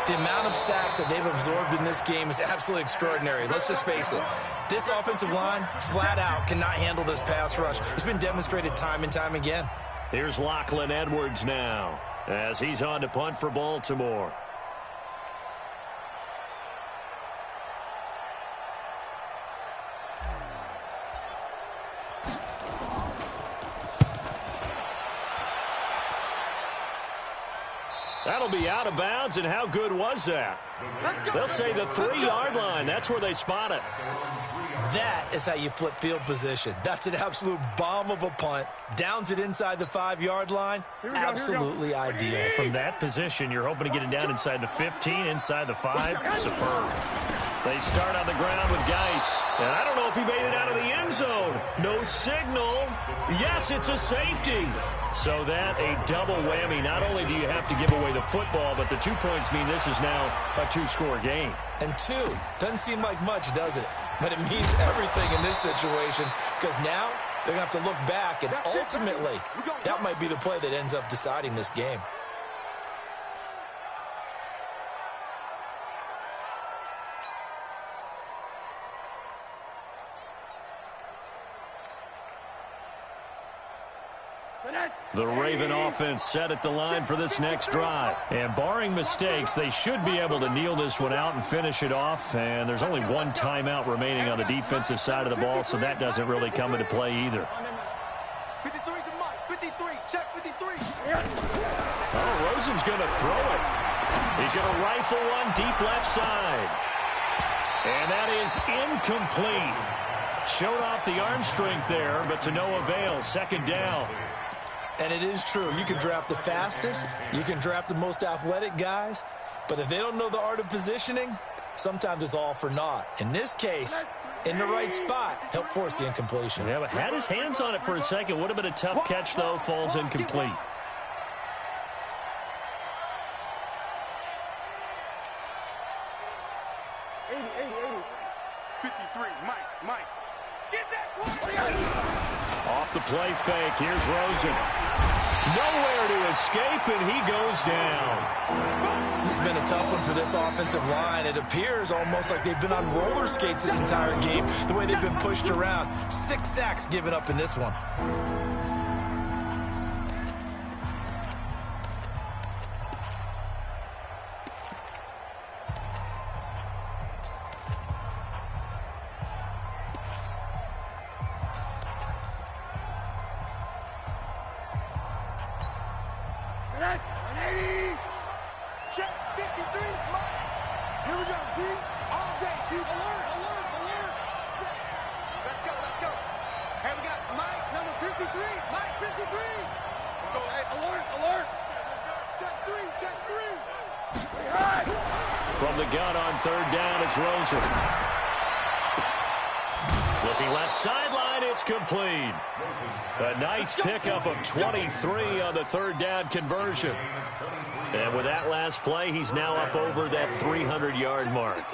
The amount of sacks that they've absorbed in this game is absolutely extraordinary. Let's just face it. This offensive line, flat out, cannot handle this pass rush. It's been demonstrated time and time again. Here's Lachlan Edwards now, as he's on to punt for Baltimore. That'll be out of bounds, and how good was that? They'll say the 3-yard line. That's where they spot it. That is how you flip field position. That's an absolute bomb of a punt. Downs it inside the 5-yard line. Absolutely ideal. From that position, you're hoping to get it down inside the 15, inside the 5. Superb. They start on the ground with Geis. And I don't know if he made it out of the end zone. No signal. Yes, it's a safety. So that a double whammy. Not only do you have to give away the football, but the 2 points mean this is now a 2-score game. And 2 doesn't seem like much, does it? But it means everything in this situation, because now they're going to have to look back, and ultimately that might be the play that ends up deciding this game. The Raven offense set at the line for this next drive. And barring mistakes, they should be able to kneel this one out and finish it off. And there's only one timeout remaining on the defensive side of the ball, so that doesn't really come into play either. 53 to Mike. 53. Check 53. Oh, Rosen's going to throw it. He's going to rifle one deep left side. And that is incomplete. Showed off the arm strength there, but to no avail. Second down. And it is true. You can draft the fastest. You can draft the most athletic guys. But if they don't know the art of positioning, sometimes it's all for naught. In this case, in the right spot, helped force the incompletion. Yeah, but had his hands on it for a second. Would have been a tough catch, though. Falls incomplete. Off the play fake, here's Rosen. Nowhere to escape, and he goes down. This has been a tough one for this offensive line. It appears almost like they've been on roller skates this entire game, the way they've been pushed around. 6 sacks given up in this one. Check 53, Mike. Here we go, D. All day, D. Alert. Let's go. Hey, we got Mike, number 53. Mike, 53. Let's go. Hey, alert. Check 3. From the gun on third down, it's Rosen. Looking left sideline, it's complete. A nice pickup of 23 on the third down conversion. And with that last play, he's now up over that 300-yard mark.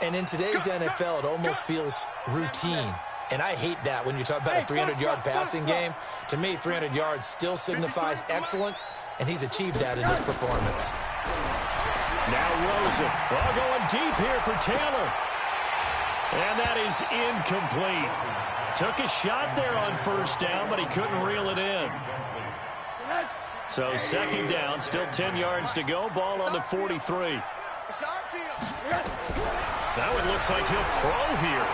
And in today's NFL, it almost feels routine. And I hate that when you talk about a 300-yard passing game. To me, 300 yards still signifies excellence, and he's achieved that in this performance. Now Rosen, going deep here for Taylor. And that is incomplete. Took a shot there on first down, but he couldn't reel it in. So second down, still 10 yards to go. Ball on the 43. That one looks like he'll throw here.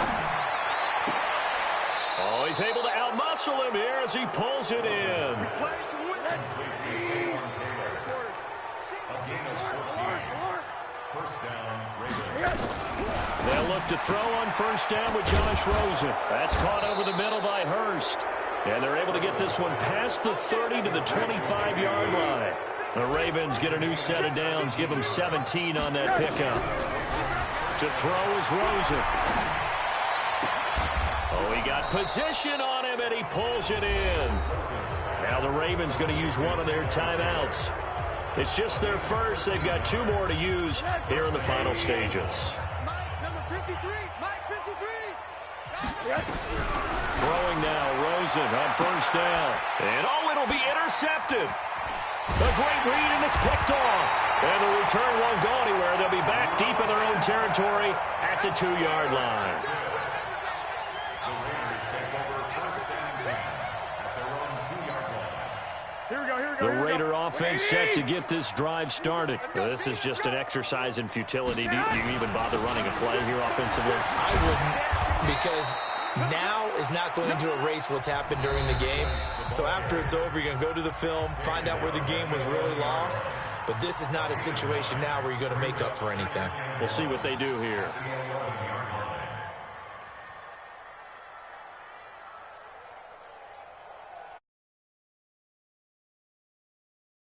Oh, he's able to outmuscle him here as he pulls it in. First down, Ravens. They'll look to throw on first down with Josh Rosen. That's caught over the middle by Hurst. And they're able to get this one past the 30 to the 25-yard line. The Ravens get a new set of downs, give them 17 on that pickup. To throw is Rosen. Oh, he got position on him, and he pulls it in. Now the Ravens going to use one of their timeouts. It's just their first. They've got 2 more to use here in the final stages. Mike, number 53. Mike, 53. Throwing now, Rosen on first down. And, oh, it'll be intercepted. A great read, and it's picked off. And the return won't go anywhere. They'll be back deep in their own territory at the 2-yard line. The Raiders take over first and 10 at their own 2-yard line. Here we go, here we go. The Raider offense set to get this drive started. So this is just an exercise in futility. Do you even bother running a play here offensively? I wouldn't, because now is not going to erase what's happened during the game. So after it's over, you're going to go to the film, find out where the game was really lost. But this is not a situation now where you're going to make up for anything. We'll see what they do here.